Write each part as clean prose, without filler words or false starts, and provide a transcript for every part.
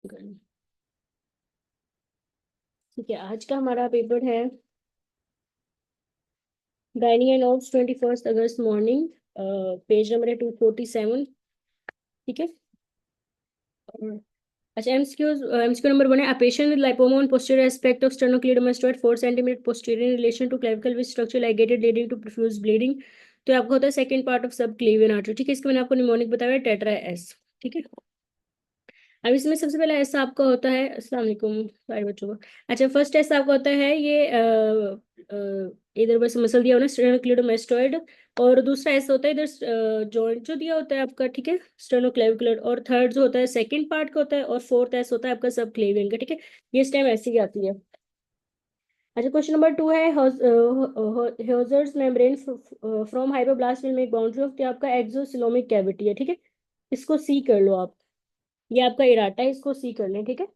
ठीक है, आज का हमारा पेपर है गायनी एंड ऑफ 21 अगस्त मॉर्निंग। पेज नंबर है 247। ठीक है। और अच्छा, एमसीक्यू नंबर 1 है, a patient with lipoma on posterior aspect of sternocleidomastoid 4 centimetre posterior in relation to clavicle with structure ligated leading to profuse bleeding. तो आपको होता है सेकंड पार्ट ऑफ सब क्लेवियन आर्टरी। ठीक है, इसको मैंने आपको निमोनिक बताया, टेट्रा एस। ठीक है। अब इसमें सबसे पहला ऐसा आपका होता है, अस्सलाम वालेकुम सारे बच्चों को। अच्छा, फर्स्ट टेस्ट आपका होता है ये इधर बस मसल दिया होना स्टेनोक्लेडोमास्टोइड। और दूसरा ऐसा होता है इधर जॉइंट जो दिया होता है आपका। ठीक है, स्टेनोक्लेविकुलर। और थर्ड जो होता है सेकंड पार्ट का होता है। और फोर्थ ऐसा होता है आपका सब क्लेवियन का। ठीक है, ये स्टेम ऐसी ही आती है। अच्छा, क्वेश्चन नंबर 2 है, Hauser's membrane from hypoblast will make boundary of आपका एक्सोसिलोमिक कैविटी है। ठीक है, इसको सी कर लो आप। ये आपका इराटा है, इसको सी कर लें। ठीक है,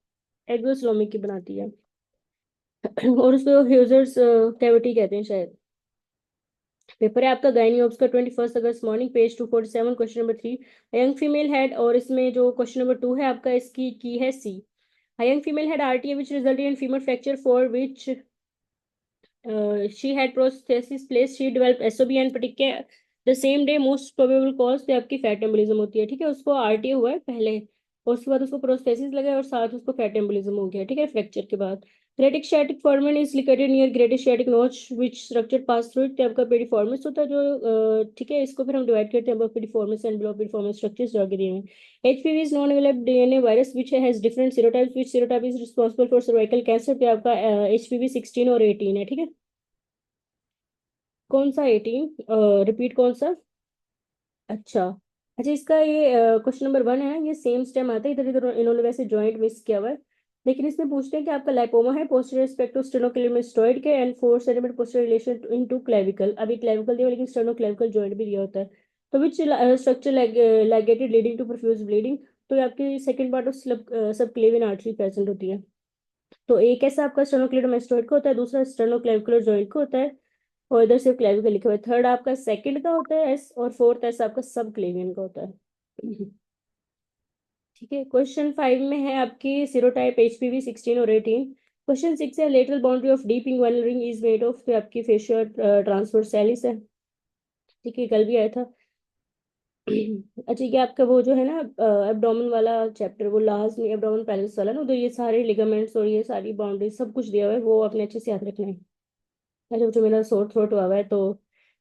एक्सोस्लोमिक की बनाती है। और उसको ह्यूजर्स कैविटी कहते हैं शायद। पेपर है आपका गायनी ऑब्स का 21 अगस्त morning, page 247, question number 3। Young female head, और इसमें जो क्वेश्चन नंबर 2 है आपका, इसकी की है C. Young female head RTA which resulted in femur fracture for which she had prosthesis place, she develop SOB and petechiae the same day, most probable cause पे आपकी फैट एम्बोलिज्म होती है। ठीक है, उसको आरटीए हुआ है पहले, और उसके बाद उसको प्रोस्थेसिस लगा है, और साथ उसको फैट एम्बोलिज्म हो गया। ठीक है, फ्रैक्चर के बाद। Greater sciatic foramen is located near greater sciatic notch which structure pass through it. आपका पेडिफॉर्मिस होता है जो ठीक है, इसको फिर हम डिवाइड करते हैं अबव पेडिफॉर्मिस एंड बिलो पेडिफॉर्मिस स्ट्रक्चर्स जो आगे दिए हैं। HPV is non available DNA virus which has different सीरोटाइप्स, which serotype is responsible for cervical cancer. पे आपका एचपीवी 16 और 18 है। ठीक है, कौन सा 18? रिपीट कौन सा? अच्छा। अच्छा, इसका ये क्वेश्चन नंबर 1 है, ये सेम स्टेम आता है, इधर इधर इन्होंने वैसे जॉइंट मिस किया हुआ है। लेकिन इसमें पूछते हैं कि आपका लाइपोमा है पोस्टीरियर एस्पेक्ट ऑफ स्टेनोक्लेविस्टोइड के and 4 centimetre posterior relation into clavicle. अभी क्लेविकल दिया हुआ, लेकिन स्टेनोक्लेविकल जॉइंट भी दिया होता है। तो which structure ligated leading to profuse bleeding. तो ये आपकी सेकंड पार्ट ऑफ सब क्लेवियन आर्टरी प्रेजेंट होती है। तो एक ऐसा आपका स्टेनोक्लेडोमास्टोइड का होता है, दूसरा स्टेनोक्लेविकुलर जॉइंट का होता है, और इधर सिर्फ क्लेविकल लिखा हुआ है। थर्ड आपका सेकंड का होता है एस, और फोर्थ एस आपका सब क्लेवियन का होता है। ठीक है, क्वेश्चन 5 में है आपकी सीरोटाइप एचपीवी 16 और 18। क्वेश्चन 6 है, lateral boundary of deep inguinal ring is made of. तो आपकी फेशियल ट्रांसवर्सैलिस है। ठीक है, कल भी आया था। अच्छा, ये आपका वो जो है ना एब्डोमेन वाला चैप्टर, वो लास्ट में एब्डोमेन पैलेस वाला ना, तो ये सारे लिगामेंट्स और ये सारी बाउंड्री सब कुछ दिया हुआ है, वो अपने अच्छे से याद रखना है। अच्छा, जो मेरा सोर थ्रोट हुआ हुआ है, तो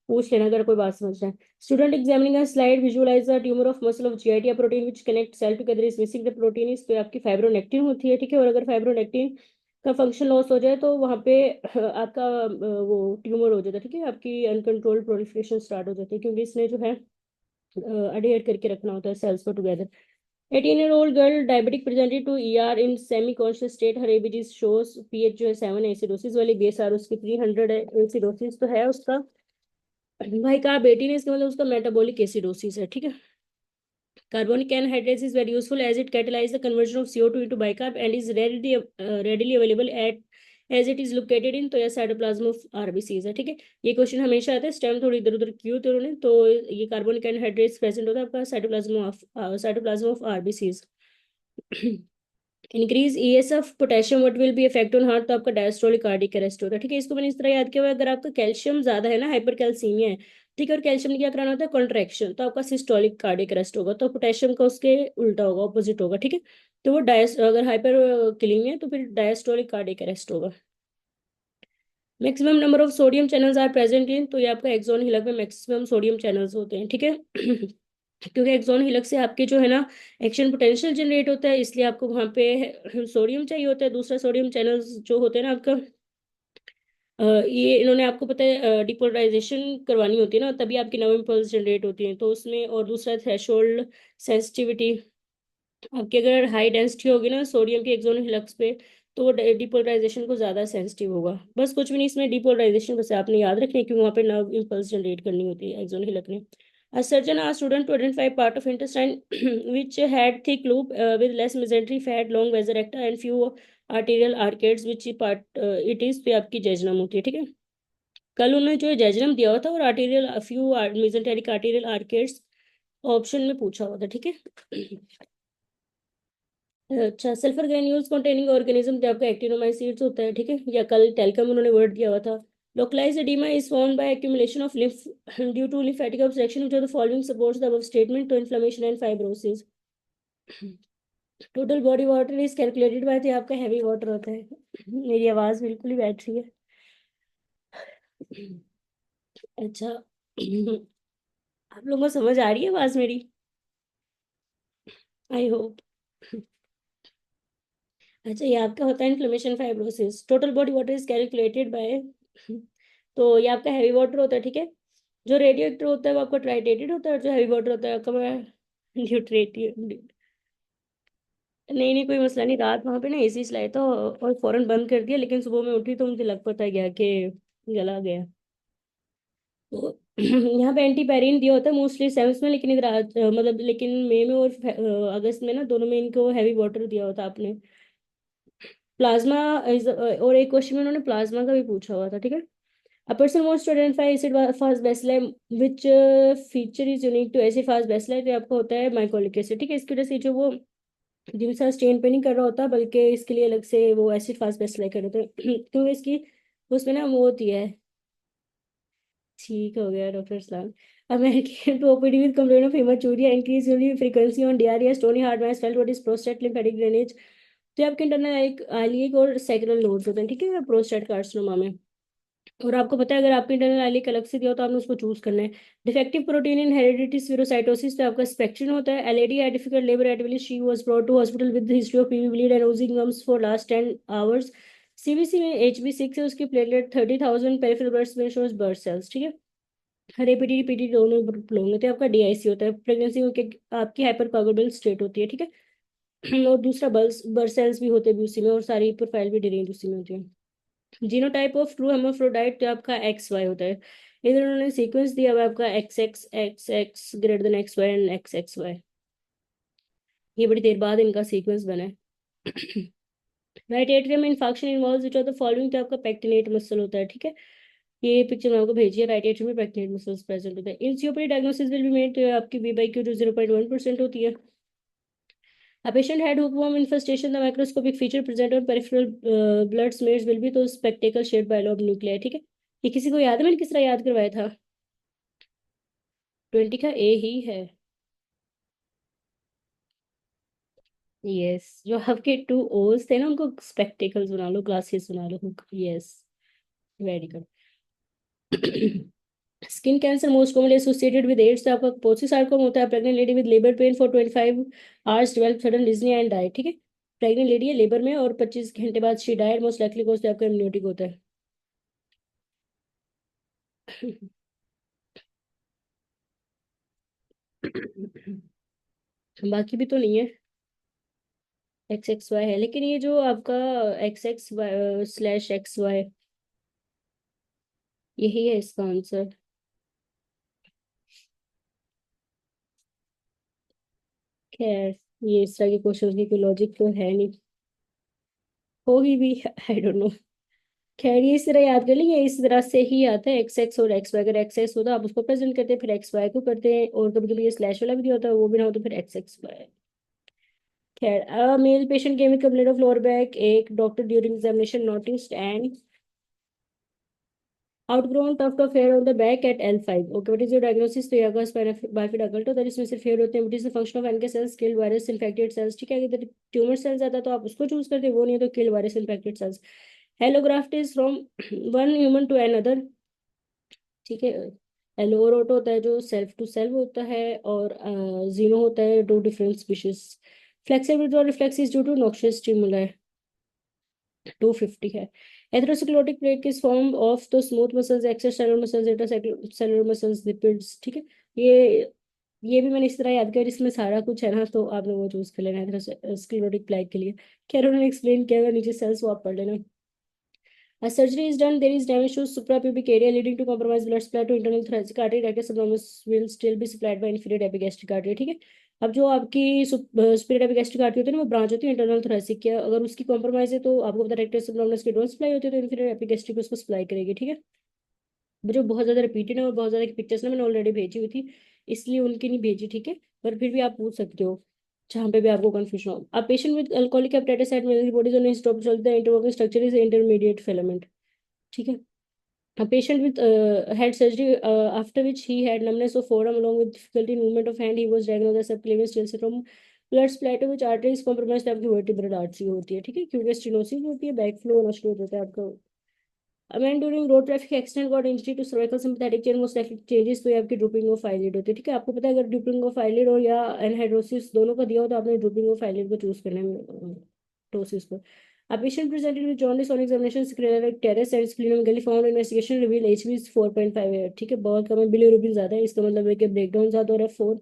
पूछ लेना अगर कोई बात समझ रहा है। Student examining a slide visualize the tumour of muscle of GIT protein which connect cell together is missing the protein is. तो आपकी फाइब्रोनेक्टिन होती है। ठीक है, और अगर फाइब्रोनेक्टिन का फंक्शन लॉस हो जाए तो वहाँ पे आपका वो ट्यूमर हो जाता है। ठीक है, आपकी अनकंट्रोल्ड प्रोलिफरेशन स्टार्ट हो जाती है, क्योंकि इसने जो है अडेयर करके रखना होता है सेल्स को together. 18-year-old girl diabetic presented to ER in semi conscious state, her ABG shows pH जो है 7 एसिडोसिस वाली, बीएसआर उसकी 300 है, एसिडोसिस तो है उसका। भाई कहा बेटी ने, इसका मतलब उसका मेटाबॉलिक एसिडोसिस है। ठीक है, carbonic anhydrase is very useful as it catalyse the conversion of CO2 into bicarb and is readily available at as it is located in, तो यह साइटोप्लाज्म ऑफ आरबीसीज है। ठीक है, ये क्वेश्चन हमेशा आता है, स्टेम थोड़ी इधर उधर क्यों थे उन्होंने, तो ये कार्बोनिक एनहाइड्रेट्स प्रेजेंट होता है आपका cytoplasm of RBCs. Increase ESF potassium what will be effect on heart. तो आपका डायस्टोलिक कार्डियक अरेस्ट होता है। ठीक है, इसको मैंने इस तरह याद किया हुआ है, अगर आपका कैल्शियम ज्यादा है ना, हाइपर कैल्सीमिया है। ठीक है, और कैल्शियम ने क्या कराना होता है, कॉन्ट्रैक्शन, तो आपका सिस्टोलिक कार्डियक अरेस्ट होगा। तो पोटेशियम का उसके उल्टा होगा, ऑपोजिट होगा। ठीक है, तो वो डायस अगर हाइपर किलिंग है तो फिर डायस्टोलिक कार्डियक अरेस्ट होगा। Maximum number of sodium channels are present in. तो ये आपका एक्सोन हिलक में मैक्सिमम सोडियम चैनल्स होते हैं। ठीक है, क्योंकि एक्सोन हिलक से आपके जो है ना एक्शन पोटेंशियल जनरेट होता है, इसलिए आपको वहाँ पे सोडियम चाहिए होता है। दूसरा सोडियम चैनल्स जो होते हैं ना आपका ये इन्होंने आपको पता है डिपोलराइजेशन करवानी होती है ना, तभी आपकी नव इम्पल्स जनरेट होती हैं, तो उसमें। और दूसरा थ्रेशोल्ड सेंसिटिविटी, आपकी अगर हाई डेंसिटी होगी ना सोडियम के एक्सोन हिलक्स पे, तो वो डिपोलराइजेशन को ज़्यादा सेंसिटिव होगा। बस कुछ भी नहीं, इसमें डिपोलराइजेशन बस आपने याद रखना है, क्योंकि वहाँ पे नर्व इम्पल्स जनरेट करनी होती है एक्सोन हिलक ने। A surgeon asked student to identify part of intestine which had thick loop with less mesentery fat, long vasor recta and few arterial arcades, which part it is। तो आपकी जैजनम होती है। ठीक है, कल उन्होंने जो जैजनम दिया हुआ था, और arterial few mesenteric arterial arcades option में पूछा हुआ था। ठीक है, अच्छा, सल्फर ग्रेन्यूल्स कंटेनिंग ऑर्गेनिज्म जो आपका एक्टिनोमाइसीट्स होता है, ठीक है, या कल टेल्कम उन्होंने वर्ड दिया हुआ था। Localised oedema is formed by accumulation of lymph due to lymphatic obstruction which are the following supports the above statement तो inflammation and fibrosis. Total body water is calculated by, तो आपका heavy water होता है। मेरी आवाज बिल्कुल ही बैठ रही है। अच्छा। आप लोगों को समझ आ रही है आवाज मेरी? I hope. अच्छा, ये आपका होता है inflammation fibrosis. Total body water is calculated by, तो ये आपका हैवी वाटर होता है, ठीक है। जो रेडियो एक्टिव होता है वो आपका ट्राइटेटेड होता है, और जो हैवी वाटर होता है आपका न्यूट्रेटिव। नहीं नहीं, कोई मसला नहीं। रात वहां पे ना एसी चलाया था और फौरन बंद कर दिया, लेकिन सुबह में उठी तो मुझे लग पता गया कि जला गया। तो यहाँ पे एंटीपेरिन दिया होता है मोस्टली सेवन्थ में, लेकिन इधर मतलब लेकिन मई में और अगस्त में ना, दोनों में इनको हैवी वाटर दिया होता आपने। प्लाज्मा इज, और एक क्वेश्चन में उन्होंने प्लाज्मा का भी पूछा हुआ था, ठीक है। A person wants to identify acid fast bacilli which feature is unique to acid fast bacilli, तो आपका होता है माइकोलिक एसिड, ठीक है। इसकी वजह से जो वो जिनसा स्टेन पे नहीं कर रहा होता, बल्कि इसके लिए अलग से वो एसिड फास्ट बेसिलाई कर रहे थे। क्योंकि इसकी उसमें ना वो होती है। ठीक हो गया डॉक्टर सलाम। American to OPD with complaint of haematuria, increase frequency on diarrhoea, stony hard mass felt, what is prostate lymphatic drainage. तो ये आपके इंटरनल आइलिक और सैक्रल नोड्स होते हैं, ठीक है, प्रोस्टेट कार्सिनोमा में। और आपको पता है अगर आपके इंटरनल आइलिक अलग से दिया हो तो आपने उसको चूज करना है। Defective protein in hereditary spherocytosis, तो आपका स्पेक्ट्रम होता है। Lady had difficult labour at village, she was brought to hospital with history of PV bleed and oozing gums for last 10 hours. CBC में HB6 है, उसकी platelet 30,000, peripheral blood में shows blood cells, ठीक है। Hepatitis PT दोनों लोग में तो आपका डीआईसी होता है। प्रेगनेंसी के आपकी हाइपर कोगुलेबल स्टेट होती है, ठीक है। और दूसरा ब्लड सेल्स भी होते हैं भी उसी में, और सारी प्रोफाइल भी डिरेंज उसी में होती है। जीनोटाइप ऑफ ट्रू हेमाफ्रोडाइट तो आपका XY होता है। इधर उन्होंने सीक्वेंस दिया हुआ है आपका XX XX greater than XY and XXY। ये बड़ी देर बाद इनका सीक्वेंस बना है। Right atrium infarction involves which of the following, तो आपका पेक्टिनेट मसल होता है, ठीक है। ये पिक्चर मैं आपको भेजी है। राइट एट्रियम में पेक्टिनेट मसल्स प्रेजेंट होता है। In COPD diagnosis will be made, तो आपकी V/Q जो 0.1% होती है। A patient had hookworm infestation. The microscopic feature present on peripheral blood smears will be तो spectacle shaped bilobe nuclei, ठीक है। ये किसी को याद है मैंने किस तरह याद करवाया था? 20 का A ही है। यस, जो आपके 2 O's थे ना उनको स्पेक्टेकल्स बना लो, ग्लासेस बना लो। Yes, very good. Skin cancer most commonly associated with AIDS, तो आपका पोसिसार्कोम होता है। Pregnant lady with labour pain for 25 hours develop sudden dyspnoea and die, ठीक है। प्रेग्नेंट लेडी है लेबर में और 25 घंटे बाद शी डाइड, मोस्ट लाइकली कोज आपका इम्यूनिटिक होता है। बाकी भी तो नहीं है। XXY है, लेकिन ये जो आपका XX/XY यही है इसका आंसर। खैर, ये इस तरह के क्वेश्चन की कोई लॉजिक तो है नहीं, होगी भी। I don't know. खैर, ये इस तरह याद कर लीजिए, इस तरह से ही आता है XX और XY। अगर XS होता आप उसको प्रेजेंट करते, फिर XY को करते हैं, और कभी कभी ये स्लैश वाला भी दिया होता है, वो भी ना हो तो फिर XXY। खैर, male patient came with complaint of lower back ache doctor during examination noticed and outgrown tuft of hair on the back at L5। Okay, what is your diagnosis? तो यागा बाइफिड अडल्ट होता है जिसमें सिर्फ hair होते हैं। What is the function of NK cells? Kill virus infected sales, ठीक है। अगर ट्यूमर सेल्स आता तो आप उसको चूज करते, वो नहीं है तो kill virus infected cells. Allograft is from one human to another, ठीक है। एलो और ओटो होता है जो सेल्फ टू सेल्फ होता है, और जीनो होता है टू डिफरेंट स्पीशीज। फ्लेक्सिबिलिटी और reflex is due to noxious stimuli. 250 है। एथेरोस्क्लेरोटिक प्लेट किस form of the smooth muscles, extracellular muscles, intracellular muscles, lipids, ठीक है। ये ये भी मैंने इस तरह याद किया जिसमें सारा कुछ है ना, तो आपने वो चूज कर लेना एथेरोस्क्लेरोटिक प्लेट के लिए। खैर, उन्होंने एक्सप्लेन किया हुआ नीचे सेल्स, वो आप पढ़ लेना। A surgery is done, there is damage to suprapubic area leading to compromised blood supply to internal thoracic artery. Rectus abdominis will still be supplied by inferior epigastric artery, ठीक है। अब जो आपकी सुपीरियर एपिगैस्ट्रिक आर्टरी होती है ना, वो branch होती है इंटरनल थोरेसिक की। अगर उसकी कॉम्प्रोमाइज है तो आपको पता है रेक्टस एब्डोमिनस की डोंट सप्लाई होती है, तो इंफीरियर एपिगैस्ट्रिक उसको सप्लाई करेगी, ठीक है। जो बहुत ज्यादा रिपीटेड है और बहुत ज्यादा पिक्चर्स ना मैंने ऑलरेडी भेजी हुई थी, इसलिए उनकी नहीं भेजी, ठीक है। पर फिर भी आप पूछ सकते हो। जहाँ पे भी आपको कंफ्यूजन हो। अ patient with alcoholic hepatitis had mainly bodies on his top the interworking structure is intermediate filament, ठीक है। A patient with had surgery after which he had numbness of forearm along with difficulty in movement of hand. He was diagnosed as subclavian still syndrome, blood splatter which artery is compromised, आपकी vertebral artery होती है, ठीक है। Curious stenosis होती है, back flow होना शुरू हो जाता है आपका। A man during road traffic accident got injury to cervical sympathetic chain most likely changes, तो ये आपकी ड्रूपिंग ऑफ आईलिड होती है, ठीक है। आपको पता है अगर ड्रूपिंग ऑफ आईलिड और या एनहाइड्रोसिस दोनों का दिया हो तो आपने ड्रूपिंग ऑफ आईलिड को चूज करना है टोसिस को। A patient presented with jaundice on examination, sclerotic teres and splenomegaly found investigation reveal HB is 4.58, ठीक है। बहुत कम है, बिलिरुबिन ज्यादा है, इसका मतलब है कि ब्रेकडाउन ज्यादा हो रहा है। 4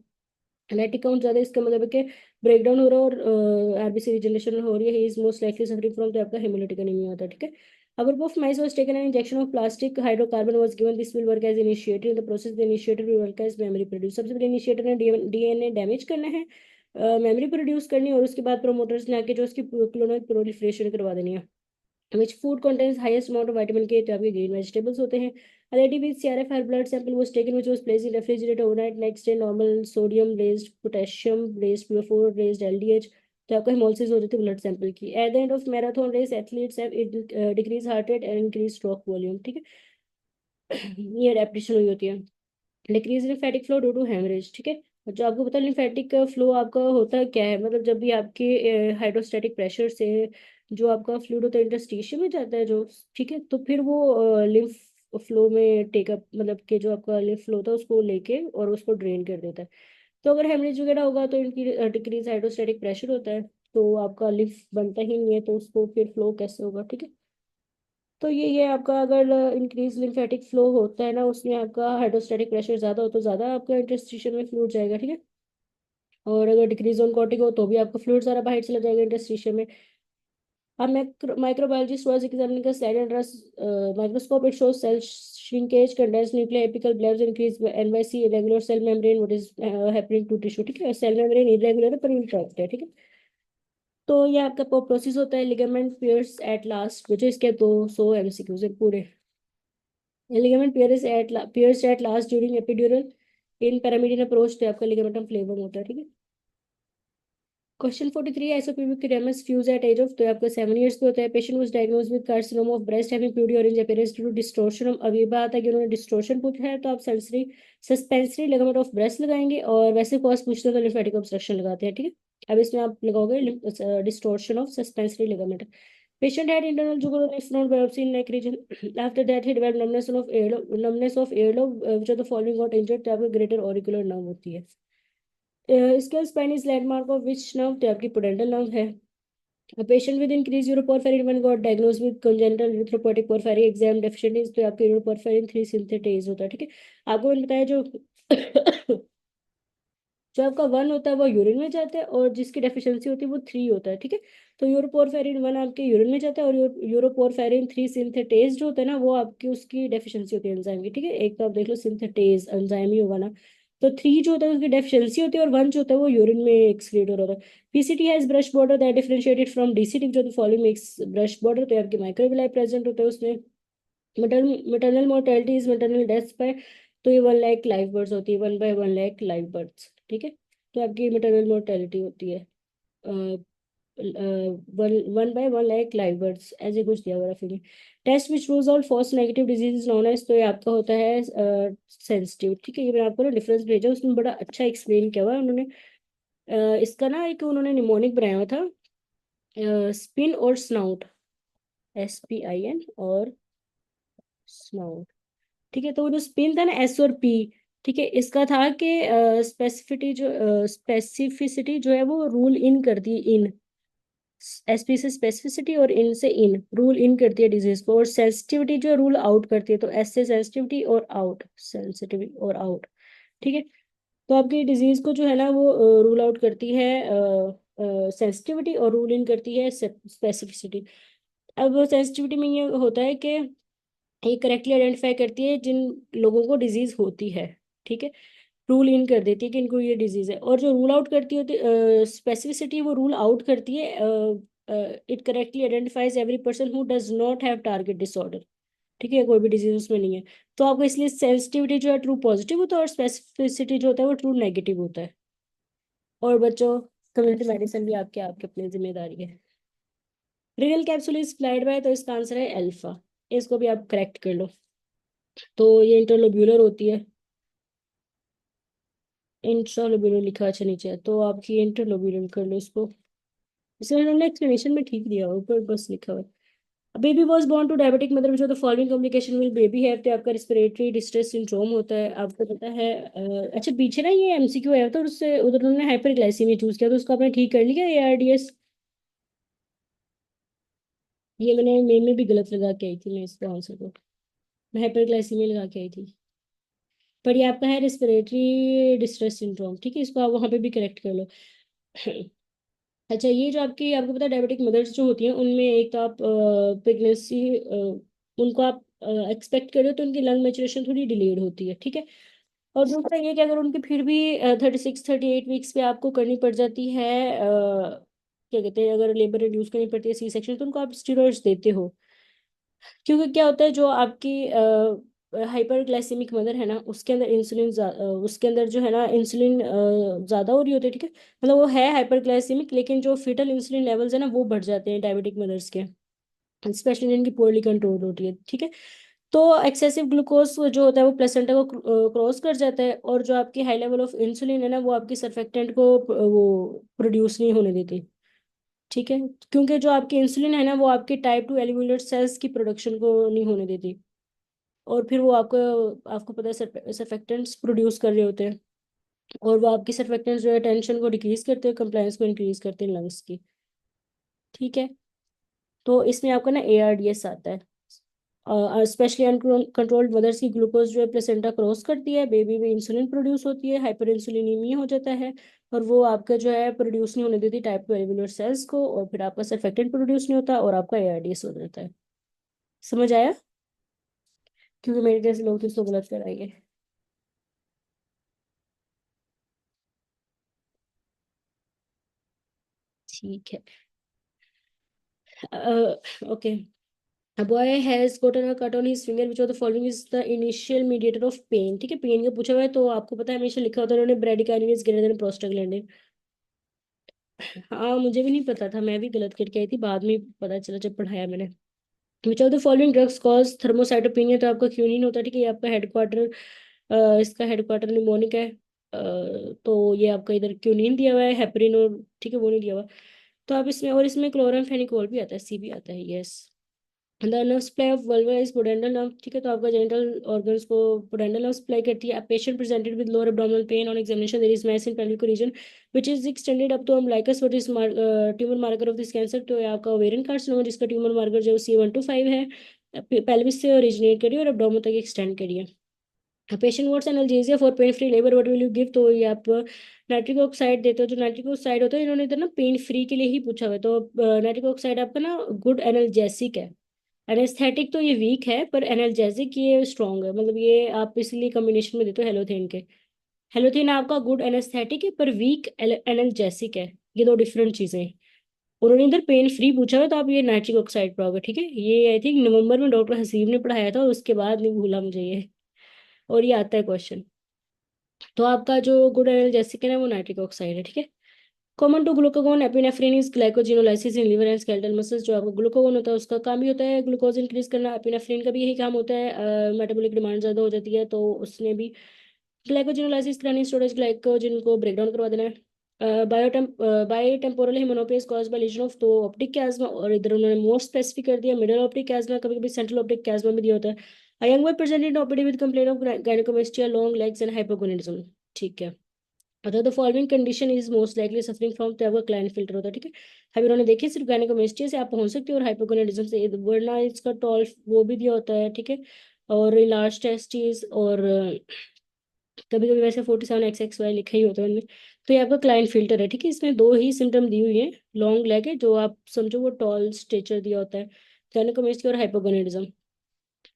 लैक्टिक काउंट ज्यादा है, इसका मतलब है कि ब्रेकडाउन हो रहा है और आरबीसी रिजनरेशन हो रही है। He is most likely suffering from, तो आपका हेमोलिटिक एनीमिया होता है, ठीक है। A group of mice was taken an injection of plastic hydrocarbon was given. This will work as initiator. In the process, the initiator will work as memory produce. सबसे पहले initiator ने DNA damage करना है, memory produce करनी है, और उसके बाद प्रोमोटर्स ने आके जो उसकी क्लोनल प्रोलिफरेशन करवा देनी है। Which food contains highest amount of vitamin K? तो आपके ग्रीन वेजिटेबल्स होते हैं। A lady with CRF, her blood sample was taken, which was placed in refrigerator overnight. Next day, normal sodium raised, potassium raised, PO4 raised, LDH. तो आपको haemolysis हो रही थी blood sample की। At the end of marathon race athletes have decrease heart rate and increase stroke volume, ठीक है। ये adaptation हुई होती है। Decrease lymphatic flow due to haemorrhage, ठीक है। और जो आपको पता है लिम्फेटिक फ्लो आपका होता क्या है, मतलब जब भी आपके हाइड्रोस्टैटिक प्रेशर से जो आपका फ्लूइड होता है इंटरस्टिशियम में जाता है जो, ठीक है, तो फिर वो लिम्फ फ्लो में टेकअप, मतलब कि जो आपका लिम्फ फ्लो होता है उसको लेके और उसको ड्रेन कर देता है। तो अगर हेमरेज वगैरह होगा तो इनकी डिक्रीज हाइड्रोस्टैटिक प्रेशर होता है, तो आपका लिम्फ बनता ही नहीं है, तो उसको फिर फ्लो कैसे होगा, ठीक है। तो ये आपका अगर इंक्रीज लिम्फेटिक फ्लो होता है ना, उसमें आपका हाइड्रोस्टैटिक प्रेशर ज्यादा हो तो ज्यादा आपका इंटरस्टिशियम में फ्लूइड जाएगा, ठीक है। और अगर डिक्रीज ऑन कॉर्टिक हो तो भी आपका फ्लूइड सारा बाहर चला जाएगा इंटरस्टिशियम में। अब microbiologist was examining a slide under a microscope. It shows cell shrinkage, condensed nuclei, apical blebs, increased NYC, irregular cell membrane. What is happening to tissue, ठीक है। सेल मेम्ब्रेन इरेगुलर है पर इंटैक्ट है, ठीक है। तो ये आपका प्रोसेस होता है लिगामेंट पियर्स एट लास्ट, जो इसके 200 एमसीक्यूज है पूरे। Ligament pierced at last during epidural in paramedian approach, तो आपका लिगामेंटम फ्लेवम होता है, ठीक है। क्वेश्चन 43, आइसोप्यूबिक एडेमस फ्यूज एट एज ऑफ, तो आपका 7 ईयर्स पे होता है। Patient was diagnosed with carcinoma of breast having peau orange appearance due to distortion. अब ये बात है कि उन्होंने डिस्टॉर्शन पूछा है तो आप sensory suspensory ligament of breast लगाएंगे, और वैसे कॉज पूछते हैं तो लिम्फेटिक ऑब्स्ट्रक्शन लगाते हैं, ठीक है। अब इसमें आप लगाओगे distortion of suspensory ligament. Patient had internal jugular lymph node biopsy in neck region. After that, he developed numbness of earlobe, which of the following got injured? तो आपको greater auricular nerve होती है। Scale spine is landmark of which nerve? तो आपकी पोडेंटल nerve है। A patient with increased uroporphyrin 1 got diagnosed with congenital erythropoietic porphyria exam deficiencies, तो आपके यूरोपोर्फायरिन 3 synthetase होता है, ठीक है। आपको मैंने बताया जो जो आपका 1 होता है वो यूरिन में जाता है, और जिसकी डेफिशिएंसी होती है वो 3 होता है, ठीक है। तो यूरोपोर्फायरिन 1 आपके यूरिन में जाता है, और यूरोपोर्फायरिन 3 सिंथेटेज जो होता है ना, वो आपकी उसकी डेफिशिएंसी होती है एंजाइम की, ठीक है। एक तो आप देख लो सिंथेटेज एंजाइम ही होगा ना, तो 3 जो होता है उसकी डेफिशिएंसी होती है, और 1 जो होता है वो यूरिन में एक्सक्रीट हो रहा होता है। PCT has brush border that differentiated from DCT, जो the following makes brush border, तो आपके माइक्रोविलाई प्रेजेंट होता है उसमें। maternal mortality is maternal deaths by, तो ये 1 लाख लाइव बर्ड्स होती है, 1/1 लाख लाइव बर्ड्स, ठीक है। तो आपकी मेटरनल मोर्टेलिटी होती है 1/1 लाख लाइव बर्ड्स, ऐसे कुछ दिया हुआ फिर। Test which rules out false negative disease known as, तो ये आपका होता है सेंसिटिव, ठीक है। ये मैंने आपको ना डिफरेंस भेजा, उसमें बड़ा अच्छा एक्सप्लेन किया हुआ है उन्होंने। इसका ना एक उन्होंने निमोनिक बनाया हुआ था, स्पिन और स्नाउट, SPIN और स्नाउट, ठीक है। तो वो जो स्पिन था ना, S और P, ठीक है, इसका था कि स्पेसिफिसिटी जो है वो रूल इन करती है इन, SP से स्पेसिफिसिटी और इन से इन, रूल इन करती है डिजीज को, और सेंसिटिविटी जो रूल आउट करती है, तो S से सेंसिटिविटी और आउट, सेंसिटिविटी और आउट, ठीक है। तो आपकी डिजीज को जो है ना वो रूल आउट करती है सेंसिटिविटी, और रूल इन करती है स्पेसिफिसिटी। अब सेंसिटिविटी में ये होता है कि ये करेक्टली आइडेंटिफाई करती है जिन लोगों को डिजीज होती है, ठीक है, रूल इन कर देती है कि इनको ये डिजीज है। और जो रूल आउट करती होती स्पेसिफिसिटी, वो रूल आउट करती है it correctly identifies every person who does not have target disorder, ठीक है, कोई भी डिजीज उसमें नहीं है। तो आपको इसलिए सेंसिटिविटी जो है ट्रू पॉजिटिव होता है, और स्पेसिफिसिटी जो होता है वो ट्रू नेगेटिव होता है। और बच्चों कम्युनिटी मेडिसिन भी आपके आपके अपनी जिम्मेदारी है। Real capsule is flied by, तो इसका आंसर है अल्फा। इसको भी आप करेक्ट कर लो। तो ये इंटरलोब्यूलर होती है। इंट्रालोब्यूलर लिखा अच्छा नीचे है, तो आपकी इंटरलोब्यूलर कर लो इसको। इसे उन्होंने एक्सप्लेनेशन में ठीक दिया, ऊपर बस लिखा हुआ है। Baby was born to diabetic mother which of the following complication will baby have, तो आपका रिस्पिरेटरी डिस्ट्रेस सिंड्रोम होता है, आपको पता है। अच्छा पीछे ना ये एमसीक्यू आया था, और उससे उधर उन्होंने हाइपरग्लाइसीमिया चूज किया, तो उसको आपने ठीक कर लिया एआरडीएस। ये मैंने मेन में भी गलत लगा के आई थी मैं इसका आंसर को। मैं हाइपरग्लाइसीमिया लगा के आई थी। पर ये आपका है रिस्पिरेटरी डिस्ट्रेस सिंड्रोम, ठीक है, इसको आप वहां पे भी करेक्ट कर लो। अच्छा ये जो आपकी, आपको पता है डायबिटिक मदर्स जो होती हैं उनमें एक तो आप प्रेगनेंसी उनको आप एक्सपेक्ट करो तो उनकी लंग मैचुरेशन थोड़ी डिलेड होती है, ठीक है। और दूसरा ये कि अगर उनकी फिर भी 36-38 वीक्स पे आपको करनी पड़ जाती है, क्या कहते हैं, अगर लेबर रिड्यूस करनी पड़ती है सी सेक्शन, तो उनको आप स्टीरॉइड्स देते हो। क्योंकि क्या होता है, जो आपकी हाइपरग्लाइसेमिक मदर है ना, उसके अंदर उसके अंदर जो है ना इंसुलिन ज़्यादा हो रही होती है, ठीक है। मतलब वो है हाइपरग्लाइसेमिक, लेकिन जो फीटल इंसुलिन लेवल्स है ना वो बढ़ जाते हैं डायबिटिक मदर्स के, स्पेशली जिनकी पोरली कंट्रोल होती है, ठीक है। तो एक्सेसिव ग्लूकोज जो होता है वो प्लेसेंटा को क्रॉस कर जाता है, और जो आपकी हाई लेवल ऑफ इंसुलिन है ना वो आपकी सर्फेक्टेंट को वो प्रोड्यूस नहीं होने देती, ठीक है। क्योंकि जो आपकी इंसुलिन है ना वो आपके टाइप 2 एलिव्युलर सेल्स की प्रोडक्शन को नहीं होने देती, और फिर वो आपको आपको पता है सर्फेक्टेंट्स प्रोड्यूस कर रहे होते हैं, और वो आपकी सर्फेक्टेंट्स जो है टेंशन को डिक्रीज करते हैं, कंप्लायंस को इंक्रीज करते हैं लंग्स की, ठीक है। तो इसमें आपका ना एआरडीएस आता है। स्पेशली अनकंट्रोल्ड मदर्स की ग्लूकोज जो है प्लेसेंटा क्रॉस करती है, बेबी में इंसुलिन प्रोड्यूस होती है, हाइपर इंसुलिनीमिया हो जाता है, और वो आपका जो है प्रोड्यूस नहीं होने देती टाइप 2 एलिव्युलर सेल्स को, और फिर आपका सर्फेक्टेंट प्रोड्यूस नहीं होता और आपका एआरडीएस हो जाता है। समझ आया? क्योंकि मेरे जैसे लोग तो इसको गलत कराएंगे। ठीक है। Okay. A boy has gotten a cut on his finger. Which of the following is the initial mediator of pain? ठीक है, पेन का पूछा हुआ है, तो आपको पता है हमेशा लिखा होता है उन्होंने ब्रेडिकाइनेस ग्रेटर देन प्रोस्टाग्लैंडिन। हाँ मुझे भी नहीं पता था, मैं भी गलत करके आई थी, बाद में पता चला जब पढ़ाया मैंने। Which of the following drugs cause thrombocytopenia, तो आपका क्यूनिन होता है, ठीक है, ये आपका हेडक्वार्टर, इसका हेडक्वार्टर निमोनिक है। तो ये आपका इधर क्यूनिन दिया हुआ है, हेपरिन और ठीक है वो नहीं दिया हुआ। तो आप इसमें, और इसमें क्लोरामफेनिकोल भी आता है, सी भी आता है, yes. The nerve supply of vulva is pudendal nerve, ठीक है, तो आपका जेनिटल ऑर्गन्स को पोडेंडल नर्व सप्लाई करती है। Patient presented with lower abdominal pain on examination, there is mass in pelvic region which is extended up to umbilicus, what is tumour marker of this cancer, तो ये आपका ovarian carcinoma जिसका tumour marker जो C1 to 5 है, pelvis से originate करिए और abdomen तक एक्सटेंड करिए। Patient wants analgesia for pain free labour, what will you give, तो ये आप नाइट्रिक ऑक्साइड देते हो। जो नाइट्रिक ऑक्साइड होता है, इन्होंने इधर ना पेन फ्री के लिए ही पूछा हुआ है, तो नाइट्रिक ऑक्साइड आपका ना गुड एनाल्जेसिक है। एनेस्थेटिक तो ये वीक है, पर एनाल्जेसिक ये स्ट्रॉन्ग है, मतलब ये आप इसलिए कॉम्बिनेशन में देते हो हेलोथेन के। हेलोथेन आपका गुड एनेस्थेटिक है पर वीक एनाल्जेसिक है, ये दो डिफरेंट चीजें हैं। उन्होंने इधर पेन फ्री पूछा हुआ, तो आप ये नाइट्रिक ऑक्साइड पाओगे, ठीक है। ये आई थिंक नवंबर में डॉक्टर हसीब ने पढ़ाया था, और उसके बाद नहीं भूला मुझे ये, और ये आता है क्वेश्चन। तो आपका जो गुड एनाल्जेसिक है ना वो नाइट्रिक ऑक्साइड है, ठीक है। Common to glucagon epinephrine is glycogenolysis in liver and skeletal muscles, जो आपका ग्लूकागोन होता है उसका काम भी होता है ग्लूकोज इंक्रीज करना, एपिनेफ्रिन का भी यही काम होता है, मेटाबॉलिक डिमांड ज्यादा हो जाती है तो उसने भी ग्लाइकोजिनोलाइसिस करानी, स्टोरेज ग्लाइकोजन को ब्रेक डाउन करवा देना है। बायोटेम्पोरल हेमोनोपिया कॉज बाय लीजन ऑफ, तो ऑप्टिक एस्मा, और इधर उन्होंने मोस्ट स्पेसिफिक कर दिया मिडल ऑप्टिक एस्मा, कभी कभी सेंट्रल ऑप्टिक एस्मा भी दिया होता है। A young boy presented OPD with complaint of gynecomastia, long legs and hypogonadism, ठीक है। अगर the following condition is most likely suffering from, तो आपका क्लाइन फिल्टर होता है, ठीक है। अभी उन्होंने देखिए सिर्फ गायनेकोमेस्टिया से आप पहुंच सकते हो, और हाइपोगोनाडिज्म से, वरना इसका टॉल वो भी दिया होता है, ठीक है। और लार्ज टेस्टिस, और कभी कभी वैसे 47XXY लिखा ही होता है उनमें। तो ये आपका क्लाइन फिल्टर है, ठीक है। इसमें दो ही सिम्टम दी हुई है, लॉन्ग लेग है जो आप समझो वो टॉल स्टेचर दिया होता है, गायनेकोमेस्टिया और hypogonadism.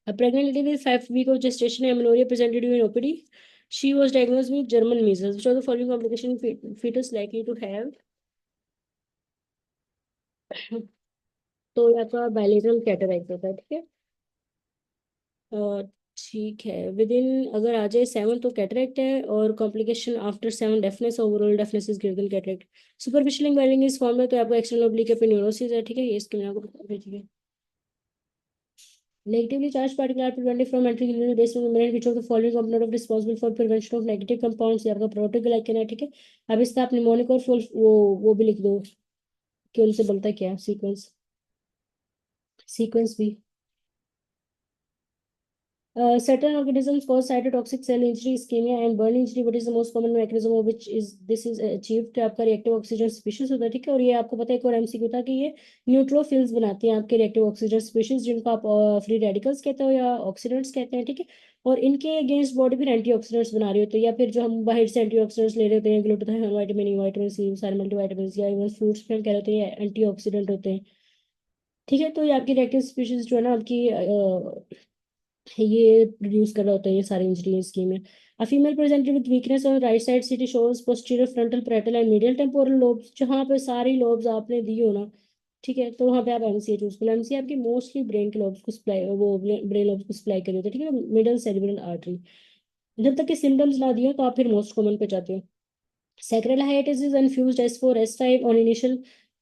A pregnant lady with 5 weeks of gestation and amenorrhea presented you in OPD. She was diagnosed with German measles. Which of the following complication fetus likely to have? तो या तो bilateral Cartwright होता है, ठीक है। ठीक है, with in अगर आ जाए 7 तो कैटरेक्ट है, और complication after 7 deafness, overall deafness is greater than cataract. Superficial enquiring इस फॉर्म में तो आपको एक्सटर्नल ओब्लिक एपिन्यूरोसिस है, ठीक है, ये इसके मैं आपको भेजिए। Negatively charged particles are prevented from entering into the basement membrane, which of the following component of responsible for prevention of negative compounds? ये आपका प्रोटोग्लाइकन है, ठीक है। अब इसका आप निमोनिक और फुल वो भी लिख दो कि उनसे बनता क्या है, सीक्वेंस, सीक्वेंस भी। Certain organisms cause cytotoxic cell injury, ischemia, and burn injury. What is the most common mechanism of which is this is achieved? तो आपका रिएक्टिव ऑक्सीजन स्पीशीज होता है, ठीक है। और ये आपको पता है, एक और एमसीक्यू था कि ये न्यूट्रोफिल्स बनाती हैं आपके रिएक्टिव ऑक्सीजन स्पीशीज, जिनको आप फ्री रेडिकल्स कहते हो या ऑक्सीडेंट्स कहते हैं, ठीक है। और इनके अगेंस्ट बॉडी फिर एंटीऑक्सीडेंट्स बना रही होती है, या फिर जो हम बाहर से एंटीऑक्सीडेंट्स ले रहे होते हैं, glutathione, vitamin E, vitamin C, सारे मल्टीविटामिन, या इवन फ्रूट्स में हम कह रहे होते हैं एंटीऑक्सीडेंट होते हैं, ठीक है। तो ये आपकी रिएक्टिव स्पीशीज जो है ना आपकी, ये प्रोड्यूस कर रहा होता है ये सारी इंजरी स्कीम में। A female presented with weakness on right side city shows posterior frontal parietal and medial temporal lobes, जहाँ पे सारी लोब्स आपने दी हो ना, ठीक है, तो वहाँ पे आप एमसीए चूज करो। एमसीए आपकी मोस्टली ब्रेन के लोब्स को सप्लाई, वो ब्रेन लोब्स को सप्लाई कर होते हैं, ठीक है। मिडल सेरिब्रल आर्टरी, जब तक के सिम्टम्स ना दिए हो तो आप फिर मोस्ट कॉमन पे जाते हो। Sacral hiatus is infused S4, S5 on initial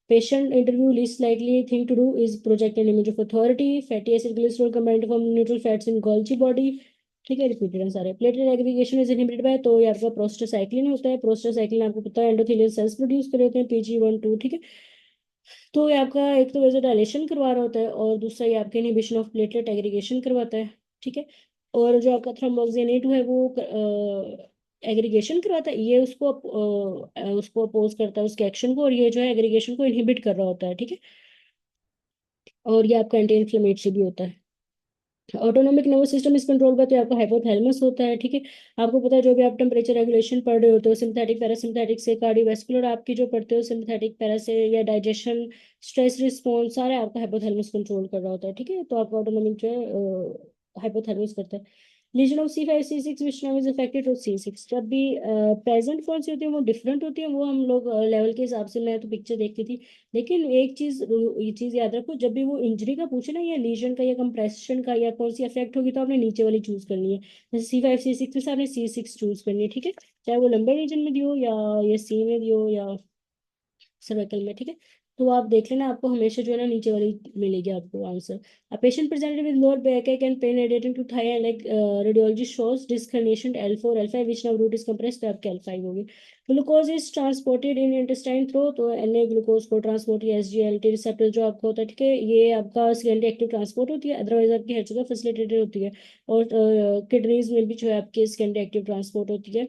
patient interview. Least likely thing to do is project an image of authority. Fatty acid glycerol combined to form neutral fats in Golgi body. ठीक है, repeated है सारे। Platelet aggregation is inhibited by, तो ये आपका prostacyclin होता है। Prostacyclin आपको पता है एंडोथेलियल सेल्स प्रोड्यूस कर होते हैं, PG1 2, ठीक है। तो ये आपका एक तो वैसे डायलेशन करवा रहा होता है, और दूसरा ये आपके इनहिबिशन ऑफ प्लेटलेट एग्रीगेशन करवाता है, ठीक है। और जो आपका थ्रोम्बोक्सिनेट है वो एग्रीगेशन करवाता है, ये उसको अपोज करता है उसके एक्शन को, और ये जो है एग्रीगेशन को इनहिबिट कर रहा होता है, ठीक है। और ये आपका एंटी इन्फ्लेमेटरी भी होता है। ऑटोनोमिक नर्वस सिस्टम इस कंट्रोल का तो आपका हाइपोथैलेमस होता है, ठीक है। आपको पता है जो भी आप टेम्परेचर रेगुलेशन पढ़ रहे होते हो, सिंथेटिक पैरासिम्थेटिक से कार्डियोवैस्कुलर आपकी जो पढ़ते हो, सिंथेटिक पैरा से, या डाइजेशन, स्ट्रेस रिस्पॉन्स, सारे आपका हाइपोथैलेमस कंट्रोल कर रहा होता है, ठीक है। तो आपका ऑटोनोमिक जो है हाइपोथैलेमस करता है। Lesion of C5 C6 which now is affected to C6, जब भी प्रेजेंट कौन सी होती है वो डिफरेंट होती है, वो हम लोग लेवल के हिसाब से, मैं तो पिक्चर देखती थी। लेकिन एक चीज, ये चीज याद रखो, जब भी वो इंजरी का पूछे ना, या लीजन का या कंप्रेशन का या कौन सी अफेक्ट होगी, तो आपने नीचे वाली चूज करनी है। जैसे C5 C6 में से आपने C6 चूज करनी है, ठीक है। चाहे वो लंबे रीजन में दियो, या ये सी में दियो, या सर्वाइकल में, ठीक है। तो आप देख लेना, आपको हमेशा जो है ना नीचे वाली मिलेगी आपको answer. A patient presented with lower backache and pain radiating to thigh and leg, radiologist shows disc herniation L4 L5 which now root is compressed, तो आपके L5 होगी। Glucose is transported in intestine through, तो Na glucose को transport, या SGLT receptor जो आपका होता है, ठीक है, ये आपका सेकेंडरी एक्टिव ट्रांसपोर्ट होती है, अदरवाइज आपकी हर जगह फैसिलिटेटेड होती है। और किडनीज में भी जो है आपकी सेकेंडरी एक्टिव ट्रांसपोर्ट होती है।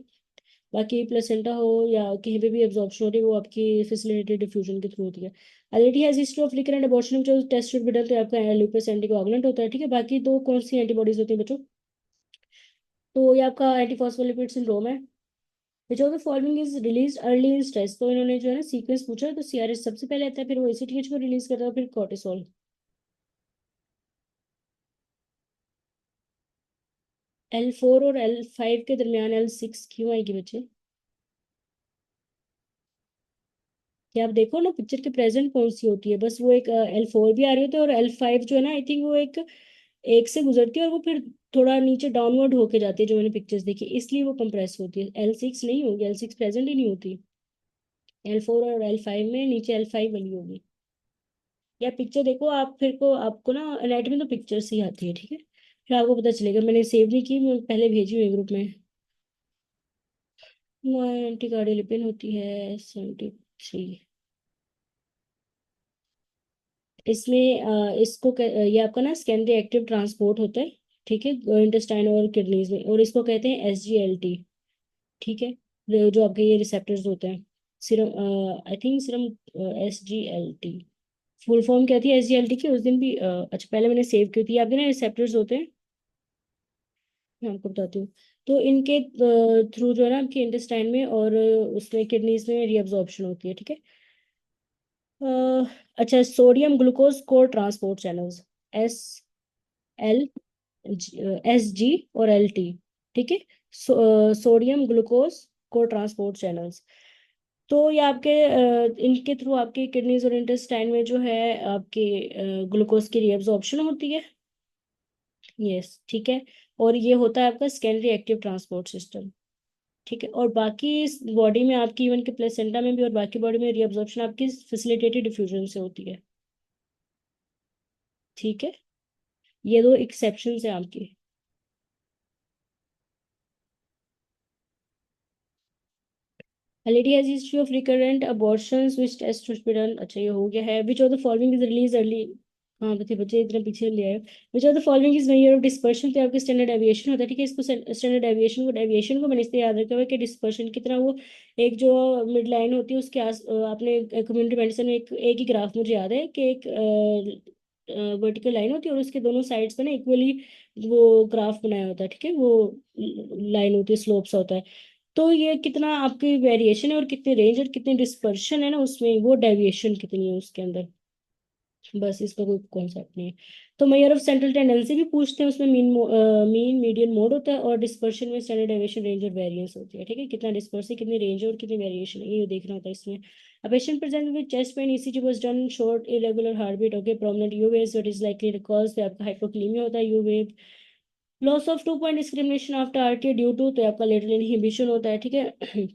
बाकी प्लेसेंटा हो या कहीं पे भी एब्जॉर्प्शन हो रही है, वो आपकी फैसिलिटेटेड डिफ्यूजन के थ्रू होती है। LED has history of recurrent abortion, जो टेस्ट शुड बी डन, तो आपका लूपस एंटीकोआगुलेंट होता है, ठीक है। बाकी दो कौन सी एंटीबॉडीज होती है बच्चों, तो ये आपका एंटीफॉस्फोलिपिड सिंड्रोम है। विच of the following is release early in stress, तो इन्होंने जो है ना सीक्वेंस पूछा है, तो CRH सबसे पहले आता है, फिर वो ACTH को रिलीज करता है, फिर कॉर्टिसोल। L4 और L5 के दरमियान L6 क्यों आएगी बच्चे, कि आप देखो ना पिक्चर के प्रेजेंट कौन सी होती है, बस वो एक L4 भी आ रही होती है, और L5 जो है ना, आई थिंक वो एक से गुजरती है, और वो फिर थोड़ा नीचे डाउनवर्ड होके जाती है, जो मैंने पिक्चर्स देखी, इसलिए वो कंप्रेस होती है। L6 नहीं होगी, L6 प्रेजेंट ही नहीं होती। L4 और L5 में नीचे L5 बनी होगी। या पिक्चर देखो आप, फिर को आपको ना एनाटॉमी तो पिक्चर से ही आती है, ठीक है, फिर आपको पता चलेगा। मैंने सेव नहीं की, मैं पहले भेजी हुई ग्रुप में। एंटीकार्डियल होती है 73। इसमें ये आपका ना सेकेंडरी एक्टिव ट्रांसपोर्ट होता है, ठीक है, इंटेस्टाइन और किडनीज में, और इसको कहते हैं SGLT, ठीक है। जो आपके ये रिसेप्टर्स होते हैं, serum, I think serum, SGLT full form क्या थी SGLT की, उस दिन भी अच्छा पहले मैंने सेव की थी। आपके ना रिसेप्टर्स होते हैं, मैं आपको बताती हूँ। तो इनके थ्रू जो है ना आपके इंटेस्टाइन में और उसमें किडनीज में रीअब्जॉर्प्शन होती है, ठीक है। अ, अच्छा, sodium glucose core transport channels, SL, SG और LT, ठीक है। सोडियम ग्लूकोज को ट्रांसपोर्ट चैनल्स, तो ये आपके इनके थ्रू आपके किडनीज और इंटेस्टाइन में जो है आपके ग्लूकोज की रीअब्जॉर्प्शन होती है। यस, ठीक है। और ये होता है आपका सेकेंडरी एक्टिव ट्रांसपोर्ट सिस्टम। ठीक है, और बाकी इस बॉडी में आपकी, इवन के प्लेसेंटा में भी और बाकी बॉडी में रीअब्जॉर्प्शन आपकी फैसिलिटेटेड डिफ्यूजन से होती है। ठीक है, ये दो एक्सेप्शन है आपकी। A lady has history of recurrent abortions which test should be done। अच्छा ये हो गया है। Which of the following is released early। हाँ बच्चे बच्चे इतना पीछे ले आए। Which of the following is measure of dispersion। तो आपके स्टैंडर्ड डेविएशन होता है। ठीक है, इसको स्टैंडर्ड डेविएशन को मैंने इसलिए याद रखा हुआ है कि डिस्पर्शन कितना वो, एक जो मिड लाइन होती है उसके आपने कम्युनिटी मेडिसिन में एक ही ग्राफ मुझे याद है कि एक वर्टिकल लाइन होती है और उसके दोनों साइड्स पे ना इक्वली वो ग्राफ बनाया होता है। ठीक है, वो लाइन होती है, स्लोप्स होता है। तो ये कितना आपकी वेरिएशन है और कितनी रेंज और कितनी डिस्पर्शन है ना उसमें, वो डेविएशन कितनी है उसके अंदर। बस इसका कोई कॉन्सेप्ट नहीं है। तो मेजर ऑफ सेंट्रल टेंडेंसी भी पूछते हैं, उसमें मीन मीडियन मोड होता है और डिस्पर्शन में स्टैंडर्ड डेविएशन रेंज और वेरिएंस होती है। ठीक है, कितना डिस्पर्स है, कितनी रेंज है और कितनी वेरिएशन है, ये देखना होता है इसमें। A patient present with chest pain, ECG was done, short irregular heartbeat, okay, prominent U waves, what is likely to cause, तो आपका हाइपोक्लीमिया होता है, U wave। Loss of two point discrimination after RTA due to, तो आपका lateral inhibition होता है। ठीक है।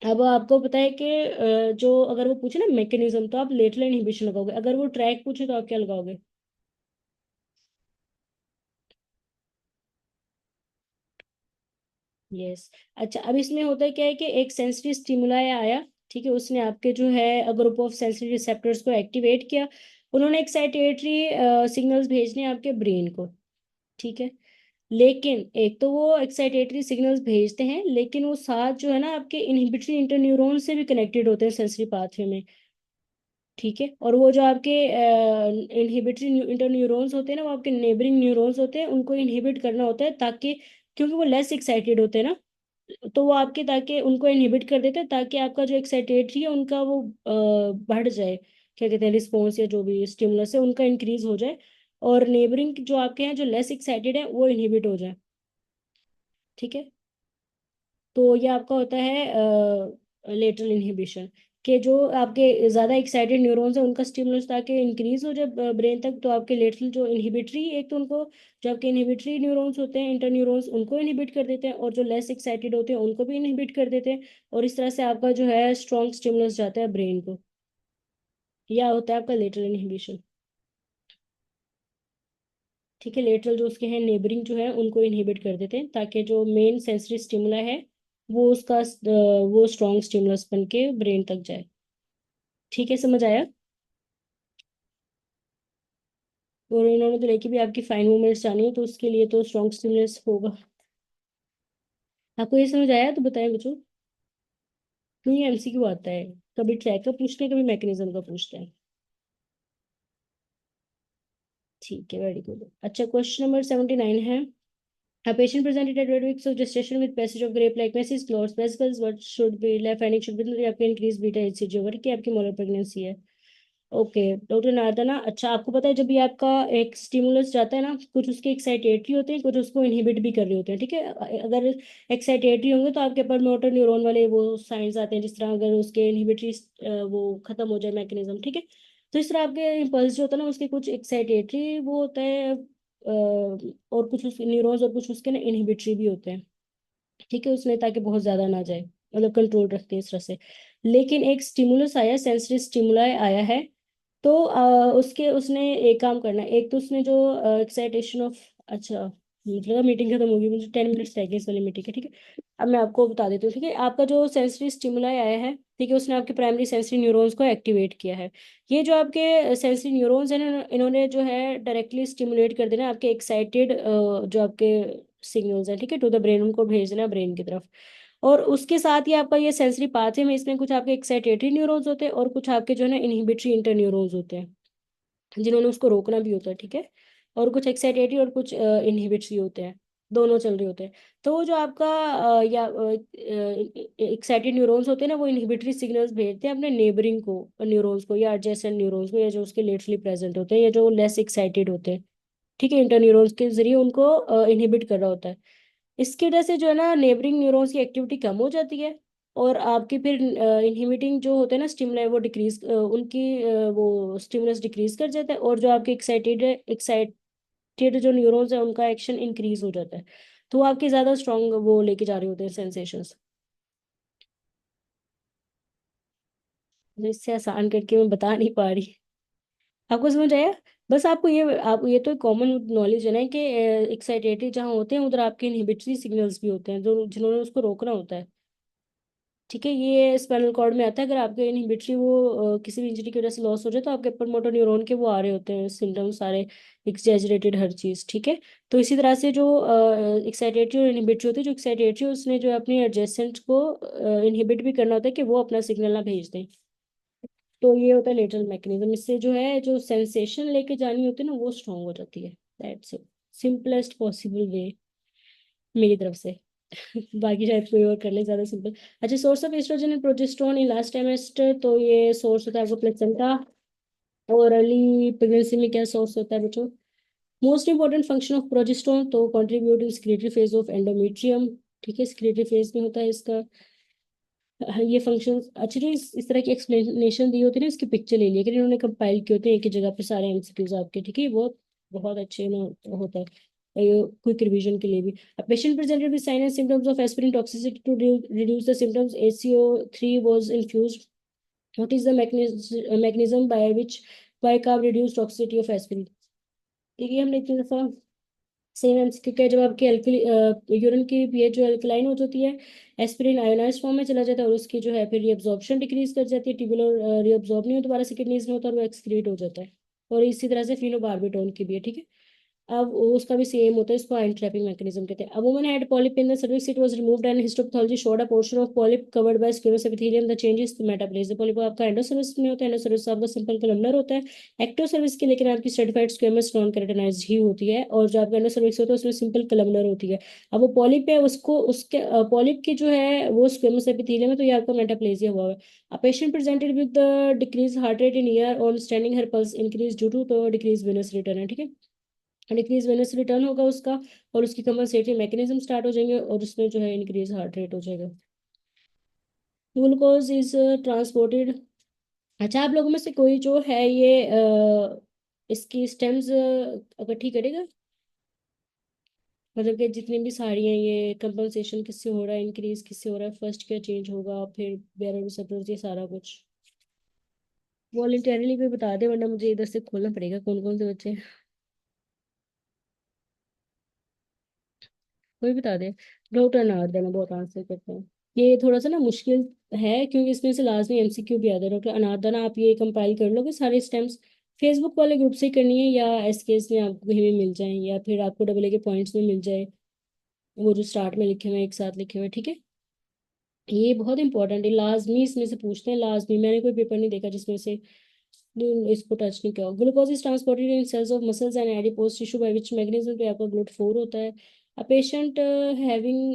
अब आपको पता है कि जो अगर वो पूछे ना मैकेनिज्म, तो आप लेटरल इनहिबिशन लगाओगे। अगर वो ट्रैक पूछे तो आप क्या लगाओगे? यस। अच्छा, अब इसमें होता है क्या है कि एक सेंसरी स्टिमुलाई आया। ठीक है, उसने आपके जो है ग्रुप ऑफ सेंसरी रिसेप्टर्स को एक्टिवेट किया। उन्होंने एक्साइटेटरी सिग्नल्स भेजने हैं आपके ब्रेन को। ठीक है, लेकिन एक तो वो एक्साइटेटरी सिग्नल्स भेजते हैं, लेकिन वो साथ जो है ना आपके इनहिबिटरी इंटरन्यूरॉन से भी कनेक्टेड होते हैं सेंसरी पाथवे में। ठीक है, और वो जो आपके इनहिबिटरी इंटरन्यूरॉन्स होते हैं ना, वो आपके नेबरिंग न्यूरॉन्स होते हैं, उनको इनहिबिट करना होता है ताकि, क्योंकि वो लेस एक्साइटेड होते हैं ना, तो वो आपके ताकि उनको इनहिबिट कर देते हैं ताकि आपका जो एक्साइटेटरी है उनका वो बढ़ जाए, क्या कहते हैं, रिस्पॉन्स या जो भी स्टिमुलस है उनका इंक्रीज हो जाए, और नेबरिंग जो आपके हैं जो लेस एक्साइटेड है वो इनहिबिट हो जाए। ठीक है, तो ये आपका होता है लेटरल इनहिबिशन, कि जो आपके ज्यादा एक्साइटेड न्यूरॉन्स हैं उनका स्टिमुलस ताकि इंक्रीज हो जाए ब्रेन तक, तो आपके लेटरल जो इनहिबिटरी, एक तो उनको, जो आपके इनहिबिटरी न्यूरॉन्स होते हैं, इंटर न्यूरॉन्स, उनको इनहिबिट कर देते हैं, और जो लेस एक्साइटेड होते हैं उनको भी इनहिबिट कर देते हैं, और इस तरह से आपका जो है स्ट्रॉन्ग स्टिमुलस जाता है ब्रेन को। यह होता है आपका लेटरल इनहिबिशन। ठीक है, लेटरल जो उसके हैं नेबरिंग जो है उनको इनहिबिट कर देते हैं ताकि जो मेन सेंसरी स्टिमुला है वो उसका वो स्ट्रॉन्ग स्टिमुलस बन के ब्रेन तक जाए। ठीक है, समझ आया? और इन्होंने तो लेके भी आपकी फाइन मूवमेंट्स जानी है, तो उसके लिए तो स्ट्रॉन्ग स्टिमुलस होगा। आपको ये समझ आया तो बताएं बच्चों। क्यों ये एमसीक्यू आता है, कभी ट्रैक का पूछते हैं, कभी मैकेनिज्म का पूछते हैं। ठीक है, वेरी गुड। अच्छा, क्वेश्चन नंबर 79 है। A patient presented at 8 weeks of gestation with passage of grape-like messes, clots, vesicles. What should be left finding should be आपके increased beta HCG over की आपकी मोलर प्रेगनेंसी है। Okay, doctor नारदाना, अच्छा आपको पता है जब ये आपका एक स्टिमुलस जाता है ना, कुछ उसके एक्साइटेटरी होते हैं, कुछ उसको इनहिबिट भी कर रहे होते हैं। ठीक है, अगर एक्साइटेटरी होंगे तो आपके पर मोटर न्यूरॉन वाले वो साइंस आते हैं, जिस तरह अगर उसके इनहिबिटरी वो खत्म हो जाए मैकेनिज्म। ठीक है, तो इस तरह आपके इम्पल्स जो होता है ना उसके कुछ एक्साइटेटरी वो होता है, और कुछ उसके न्यूरॉन्स और कुछ उसके ना इनहिबिटरी भी होते हैं। ठीक है, उसमें ताकि बहुत ज्यादा ना जाए, मतलब कंट्रोल रखते हैं इस तरह से। लेकिन एक स्टिमुलस आया, सेंसरी स्टिमुलाई आया है, तो उसके उसने एक काम करना है। एक तो उसने जो एक्साइटेशन ऑफ, अच्छा मतलब मीटिंग खत्म होगी, मुझे 10 मिनट्स रह गए इस वाली मीटिंग के। ठीक है, अब मैं आपको बता देती हूँ। ठीक है, आपका जो सेंसरी स्टिमुलाई आया है, ठीक है, उसने आपके प्राइमरी सेंसरी न्यूरॉन्स को एक्टिवेट किया है। ये जो आपके सेंसरी न्यूरॉन्स हैं ना, इन्होंने जो है डायरेक्टली स्टिमुलेट कर देना आपके एक्साइटेड जो आपके सिग्नल्स हैं, ठीक है, टू द ब्रेन, उनको भेज देना ब्रेन की तरफ। और उसके साथ ही आपका ये सेंसरी पाथवे में इसमें कुछ आपके एक्साइटेटरी न्यूरॉन्स होते हैं और कुछ आपके जो है ना इनहिबिटरी इंटर न्यूरॉन्स होते हैं, जिन्होंने उसको रोकना भी होता है। ठीक है, और कुछ एक्साइटेटरी और कुछ इनहिबिटरी होते हैं, दोनों चल रहे होते हैं। तो वो जो आपका या एक्साइटेड न्यूरॉन्स होते हैं ना, वो इनहिबिटरी सिग्नल्स भेजते हैं अपने नेबरिंग को न्यूरॉन्स को या एडजेसेंट न्यूरॉन्स को, या जो उसके लेटरली प्रेजेंट होते हैं या जो लेस एक्साइटेड होते हैं। ठीक है, इंटर न्यूरॉन्स के जरिए उनको इनहिबिट कर रहा होता है। इसकी वजह से जो है ना नेबरिंग न्यूरॉन्स की एक्टिविटी कम हो जाती है, और आपकी फिर इनहिबिटिंग जो होते हैं ना स्टिमुलाई, वो वो स्टिमुलस डिक्रीज कर जाता है, और जो आपके एक्साइटेड है, जो न्यूरॉन्स है उनका एक्शन इंक्रीज हो जाता है, तो वो आपके ज्यादा स्ट्रांग वो लेके जा रहे होते हैं सेंसेशंस। इससे आसान करके मैं बता नहीं पा रही। आपको समझ आया? बस आपको ये, आप ये तो कॉमन नॉलेज है ना कि एक्साइटेटरी जहाँ होते हैं उधर आपके इनहिबिटरी सिग्नल्स भी होते हैं जो जिन्होंने उसको रोकना होता है। ठीक है, ये स्पाइनल कॉर्ड में आता है। अगर आपके इनहिबिटरी वो किसी भी इंजरी की वजह से लॉस हो जाए तो आपके अपर मोटर न्यूरॉन के वो आ रहे होते हैं सिम्टम्स सारे, एक्सजेजरेटेड हर चीज़। ठीक है, तो इसी तरह से जो एक्साइटेटरी और इनहिबिटरी होती है, जो एक्साइटेटरी उसने जो अपने एडजेसेंट को इनहिबिट भी करना होता है कि वो अपना सिग्नल ना भेज दें। तो ये होता है लेटरल मैकेनिज्म, इससे जो है जो सेंसेशन लेके जानी होती है ना वो स्ट्रांग हो जाती है। That's it, simplest possible way मेरी तरफ से। बाकी शायद कोई और कर ले ज्यादा सिंपल। अच्छा, source of oestrogen and progesterone in last trimester, तो ये सोर्स होता है आपको प्लेसेंटा। और अर्ली प्रेगनेंसी में क्या सोर्स होता है बच्चों? Most important function of progesterone, तो कॉन्ट्रीब्यूटिव सिक्रेटरी फेज ऑफ एंडोमेट्रियम। ठीक है, सिक्रेटरी फेज में होता है इसका। हाँ, ये फंक्शन अच्छी जो इस तरह की एक्सप्लेनेशन दी होती है ना, इसकी पिक्चर ले लिया कि इन्होंने कंपाइल किए होते हैं एक ही जगह पे सारे एमसीक्यूज आपके। ठीक है, बहुत बहुत अच्छे ना होता है क्विक रिवीजन के लिए भी। A patient presented with signs and symptoms of aspirin toxicity to reduce the symptoms. ACO3 was infused. What is the mechanism by which bicarb reduce toxicity of aspirin? ठीक है, हमने इतनी दफा सेम एमसीक्यू क्या है, जब आपकी एल्कली यूरिन की पीएच जो एल्कलाइन हो जाती है, एस्पिरिन आयोनाइज फॉर्म में चला जाता है और उसकी जो है फिर रीअब्जॉर्प्शन डिक्रीज कर जाती है, ट्यूबुलर रीअब्जॉर्ब नहीं हो दोबारा से किडनीज में होता है और वो एक्सक्रीट हो जाता है। और इसी तरह से फिनोबार्बिटोन की भी है। ठीक है, अब उसका भी सेम होता है, इसको आयन ट्रैपिंग मैकेनिज्म कहते हैं। A woman had polyp in the cervix, it was removed and histopathology showed a portion of polyp covered by squamous epithelium, the changes the metaplasia. Polyp आपका एंडोसर्विस में होता है, एंडोसर्विस आपका सिंपल कलमनर होता है। एक्टोसर्विस की लेकिन आपकी सर्टिफाइड स्क्वेमस नॉन केराटिनाइज्ड ही होती है, और जो आपका एंडोसर्विस होता है उसमें सिंपल कलमनर होती है। अब वो पॉलिप है, उसको उसके पॉलिप की जो है वो स्क्वेमस एपिथेलियम है, तो ये आपका मेटाप्लेजिया हुआ है। A patient presented with the decreased heart rate in year on standing, her pulse increased due to the decreased venous return है। ठीक है, डिक्रीज वेनस रिटर्न होगा उसका, और उसकी कंपनसेटरी मैकेनिज्म स्टार्ट हो जाएंगे और उसमें जो है इंक्रीज हार्ट रेट हो जाएगा। Glucose is transported. अच्छा, आप लोगों में से कोई जो है ये इसकी स्टेम्स इकट्ठी करेगा? मतलब कि जितनी भी सारी हैं ये कंपनसेशन किससे हो रहा है, इंक्रीज किससे हो रहा है, फर्स्ट क्या चेंज होगा, फिर बेरर रिसेप्टर्स, ये सारा कुछ वॉलेंटरली भी बता दे, वरना मुझे इधर से खोलना पड़ेगा कौन कौन से बच्चे हैं। कोई बता दे। डॉक्टर नार्थ देना बहुत आंसर करते हैं। ये थोड़ा सा ना मुश्किल है क्योंकि इसमें से लाजमी एमसीक्यू भी आता है। डॉक्टर अनारदाना, आप ये कंपाइल कर लोगे सारे स्टेम्स, फेसबुक वाले ग्रुप से करनी है या एसकेएस में आपको कहीं भी मिल जाए, या फिर आपको डबल ए के पॉइंट्स में मिल जाए, वो जो स्टार्ट में लिखे हुए हैं एक साथ लिखे हुए हैं। ठीक है, ये बहुत इंपॉर्टेंट है, लाजमी इसमें से पूछते हैं, लाजमी। मैंने कोई पेपर नहीं देखा जिसमें से इसको टच नहीं किया। Glucose is transported in cells of muscles and adipose tissue by which mechanism पे आपका GLUT4 होता है। A patient having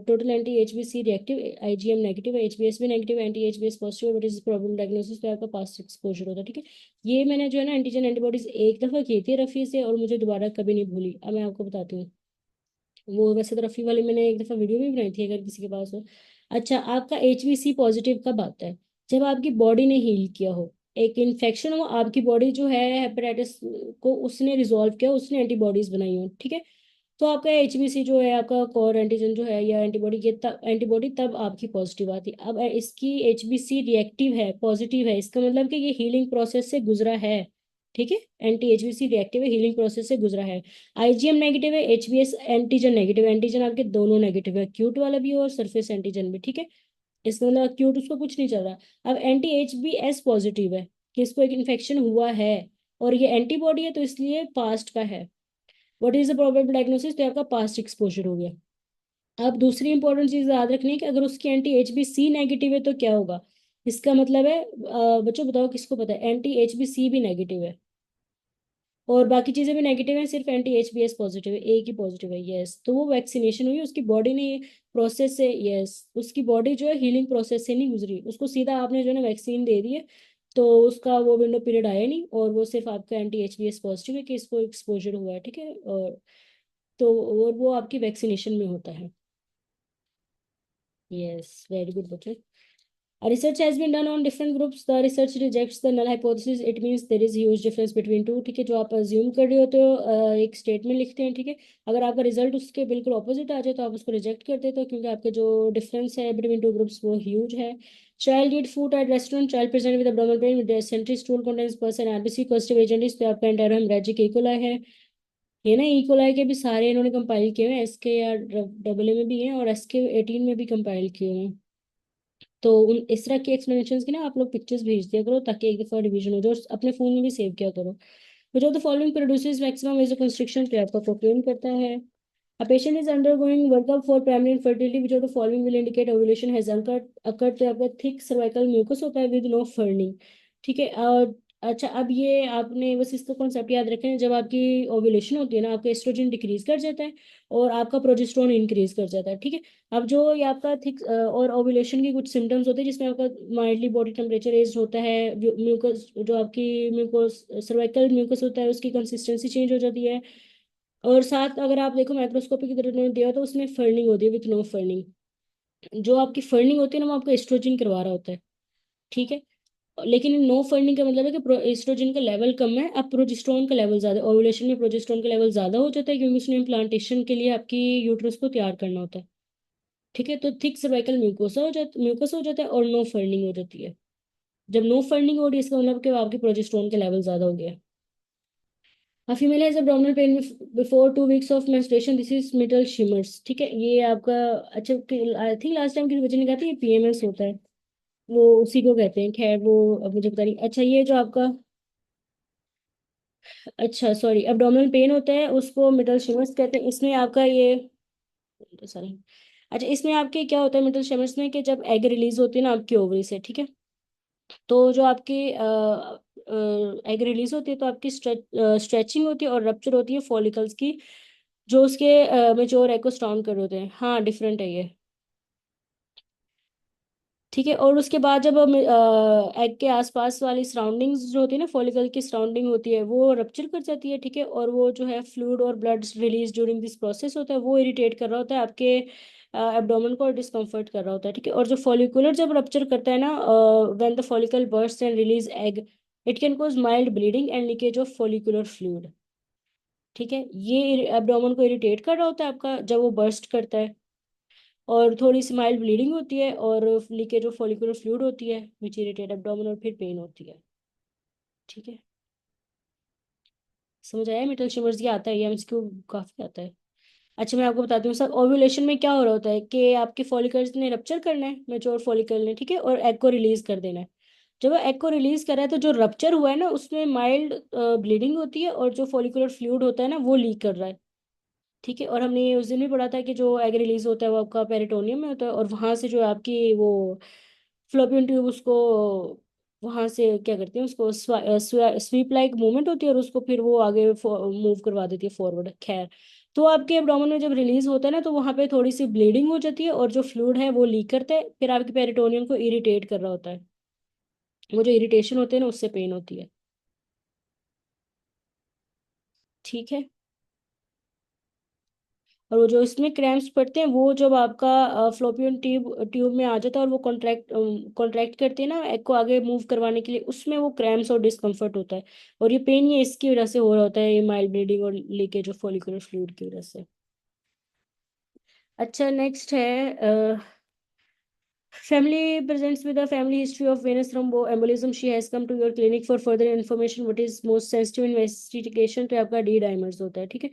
total anti एचबीसी रिएक्टिव, आईजीएम नेगेटिव, एचबीएस भी negative, anti HBs positive, what is problem diagnosis पे आपका past exposure होता है। ठीक है, ये मैंने जो है ना एंटीजन एंटीबॉडीज एक दफा की थी रफी से और मुझे दोबारा कभी नहीं भूली। अब मैं आपको बताती हूँ, वो वैसे तो रफी वाली मैंने एक दफा वीडियो भी बनाई थी अगर किसी के पास हो। अच्छा, आपका एचबीसी पॉजिटिव कब आता है? जब आपकी बॉडी ने हील किया हो, एक इन्फेक्शन हो, आपकी बॉडी जो है हेपेटाइटिस को उसने रिजॉल्व किया, उसने एंटीबॉडीज बनाई हो। ठीक है, तो आपका एचबीसी जो है आपका कोर एंटीजन जो है या एंटीबॉडी, ये तब एंटीबॉडी तब आपकी पॉजिटिव आती है। अब इसकी एचबीसी रिएक्टिव है, पॉजिटिव है, इसका मतलब कि ये हीलिंग प्रोसेस से गुजरा है। ठीक है, एंटी एचबीसी रिएक्टिव है, हीलिंग प्रोसेस से गुजरा है। आईजीएम नेगेटिव है, एचबीएस एंटीजन नेगेटिव है, एंटीजन आपके दोनों नेगेटिव है, एक्यूट वाला भी और सरफेस एंटीजन भी। ठीक है, इसका मतलब एक्यूट उसको कुछ नहीं चल रहा। अब एंटी एचबीएस पॉजिटिव है कि इसको एक इन्फेक्शन हुआ है और ये एंटीबॉडी है तो इसलिए पास्ट का है। What is the probable diagnosis, तो आपका पास्ट एक्सपोजर हो गया। अब दूसरी इंपॉर्टेंट चीज याद रखनी है कि अगर उसकी anti H B C negative है तो क्या होगा। इसका मतलब है बच्चों बताओ किसको पता है, एंटी एच बी सी भी नेगेटिव है और बाकी चीजें भी नेगेटिव है, सिर्फ anti H B S positive है, एक ही पॉजिटिव है। यस, तो वो वैक्सीनेशन हुई, उसकी बॉडी ने प्रोसेस से, यस, उसकी बॉडी जो है हीलिंग प्रोसेस से नहीं गुजरी, उसको सीधा आपने जो है ना वैक्सीन दे दी है, तो उसका वो विंडो पीरियड आया नहीं, और वो सिर्फ आपका anti H B S positive है कि इसको एक्सपोजर हुआ है। ठीक है, और तो और वो आपकी वैक्सीनेशन में होता है। यस, वेरी गुड बच्चे। Research has been done on different groups. The research rejects the null hypothesis. It means there is huge difference between two. ठीक है, जो आप अज्यूम कर रहे हो तो एक स्टेटमेंट लिखते हैं, ठीक है। अगर आपका रिजल्ट उसके बिल्कुल ऑपोजिट आ जाए तो आप उसको रिजेक्ट कर देते हो, क्योंकि आपके जो डिफरेंस है बिटवीन टू ग्रुप्स वो ह्यूज है। Child eat food at restaurant, child present with abdominal pain with dysentery, stool contents pus and RBC causative agent is, तो आपका एंटर हेमरेजिक इकोलाई है। ये ना इकोलाई के भी सारे इन्होंने कंपाइल किए हुए हैं, एसके या डबल ए में भी हैं और SK18 में भी कंपाइल किए हुए हैं। तो उन इस तरह के एक्सप्लेनेशन की ना आप लोग पिक्चर्स भेज दिया करो, ताकि एक दफा रिवीजन हो जाए, और अपने फोन में भी सेव किया करो। विच of the following produces maximum vasoconstriction, तो आपका प्रोक्लेम करता है। A patient is undergoing workup for primary infertility. Which of the following will indicate ovulation has occurred? तो आपका थिक सर्वाइकल म्यूकस होता है विद नो फर्निंग, ठीक है। और अच्छा, अब ये आपने बस इसका कॉन्सेप्ट याद रखें, जब आपकी ओव्यूलेशन होती है ना, आपका एस्ट्रोजन डिक्रीज कर जाता है और आपका प्रोजेस्टेरोन इंक्रीज कर जाता है, ठीक है। अब जो ये आपका थिक और ओव्यूलेशन की कुछ सिम्टम्स होते हैं, जिसमें आपका माइल्डली बॉडी टेम्परेचर रेज होता है, म्यूकस जो आपकी म्यूकोस सर्वाइकल म्यूकस होता है उसकी कंसिस्टेंसी चेंज हो जाती है, और साथ अगर आप देखो माइक्रोस्कोपी की तरह दिया तो उसमें फर्निंग होती है विथ नो फर्निंग। जो आपकी फर्निंग होती है ना, वो आपको एस्ट्रोजन करवा रहा होता है, ठीक है। लेकिन नो फर्निंग का मतलब है कि एस्ट्रोजन का लेवल कम है, अब प्रोजेस्टेरोन का लेवल ज्यादा, ओव्यूलेशन में प्रोजेस्टेरोन का लेवल ज्यादा हो जाता है, क्योंकि उसने इम्प्लांटेशन के लिए आपकी यूट्रस को तैयार करना होता है, ठीक है। तो थिक सर्वाइकल म्यूकस हो जाता है और नो फर्निंग हो जाती है। जब नो फर्निंग हो रही है इसका मतलब कि आपकी प्रोजेस्टेरोन का लेवल ज्यादा हो गया। A female has abdominal pain before 2 weeks of menstruation. This is middle shimmers. ठीक है, ये आपका अच्छा, आई थिंक लास्ट टाइम किसी बच्चे ने कहा था ये PMS होता है, वो उसी को कहते हैं। खैर वो अब मुझे पता नहीं। अच्छा, ये जो आपका, अच्छा सॉरी, abdominal पेन होता है उसको मिडल शिमर्स कहते हैं। इसमें आपका ये, सॉरी, अच्छा इसमें आपके क्या होता है मिडल शिमर्स में, कि जब एग रिलीज होती है ना आपकी ओवरी से, ठीक है, तो जो आपकी एग रिलीज होती है तो आपकी स्ट्रेचिंग होती है और रप्चर होती है फॉलिकल्स की, जो उसके मेच्योर एग को स्ट्रॉन्ग कर होते हैं। हाँ, डिफरेंट है ये, ठीक है। और उसके बाद जब एग के आसपास वाली सराउंडिंग्स जो होती है ना, फॉलिकल की सराउंडिंग होती है, वो रप्चर कर जाती है, ठीक है। और वो जो है फ्लूइड और blood release during this process होता है, वो इरिटेट कर रहा होता है आपके एब्डोमेन को, और डिस्कम्फर्ट कर रहा होता है, ठीक है। और जो फॉलिकुलर जब रप्चर करता है ना, when the follicle burst and release egg, it can cause mild bleeding and leakage of follicular fluid, ठीक है। ये एब्डोमेन को इरिटेट कर रहा होता है आपका जब वो बर्स्ट करता है, और थोड़ी सी माइल्ड ब्लीडिंग होती है और लीकेज ऑफ फॉलिकुलर फ्लूइड होती है, विच इरिटेट एब्डोमेन, और फिर पेन होती है, ठीक है। समझ आया? मिटल शिमर्स ये आता है, ये एमसीक्यू काफी आता है। अच्छा, मैं आपको बताती हूँ सर, ओव्यूलेशन में क्या हो रहा होता है कि आपके फॉलिकल्स ने रप्चर करना है, मेच्योर फॉलिकल ने, ठीक है, और एग को रिलीज कर देना है। जब वो एग को रिलीज कर रहा है तो जो रप्चर हुआ है ना उसमें माइल्ड ब्लीडिंग होती है, और जो फॉलिकुलर फ्लूइड होता है ना वो लीक कर रहा है, ठीक है। और हमने ये उस दिन भी पढ़ा था कि जो एग रिलीज होता है वो आपका पेरिटोनियम में होता है, और वहां से जो आपकी वो फ्लोपियन ट्यूब उसको वहां से क्या करती है, उसको स्वीप लाइक मूवमेंट होती है, और उसको फिर वो आगे मूव करवा देती है फॉरवर्ड। खैर, तो आपके एब्डोमेन में जब रिलीज होता है ना, तो वहां पे थोड़ी सी ब्लीडिंग हो जाती है, और जो फ्लूइड है वो लीक करता है, फिर आपके पेरिटोनियम को इरिटेट कर रहा होता है। वो जो इरिटेशन होते हैं ना उससे पेन होती है, ठीक है। और वो जो इसमें क्रैम्प्स पड़ते हैं, वो जब आपका फ्लोपियन ट्यूब ट्यूब में आ जाता है और वो कॉन्ट्रैक्ट करते हैं ना एग को आगे मूव करवाने के लिए, उसमें वो क्रैम्प्स और डिस्कम्फर्ट होता है। और ये पेन ये इसकी वजह से हो रहा होता है, ये माइल्ड ब्लीडिंग और लीकेज ऑफ फॉलिकुलर फ्लूइड की वजह से। अच्छा, नेक्स्ट है, family presents with a family history of venous thromboembolism. She has come to your clinic for further information. What is most sensitive investigation? तो आपका डी डाइमर्स होता है, ठीक है।